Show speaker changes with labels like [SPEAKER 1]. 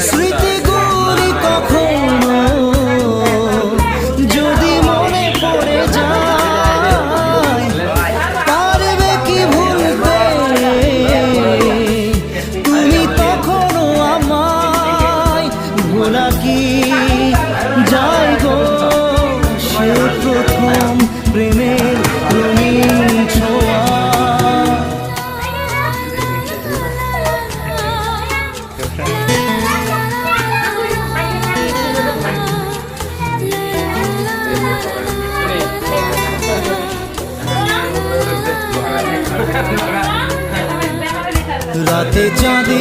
[SPEAKER 1] স্মৃতিগুলি কখনো যদি মনে পড়ে যায়, পারবে কি ভুলতে তুমি তখনো আমায়? ভোলা কি যায় গো সে প্রথম প্রেমের রঙিন ছোঁয়া? রাতে চাঁদে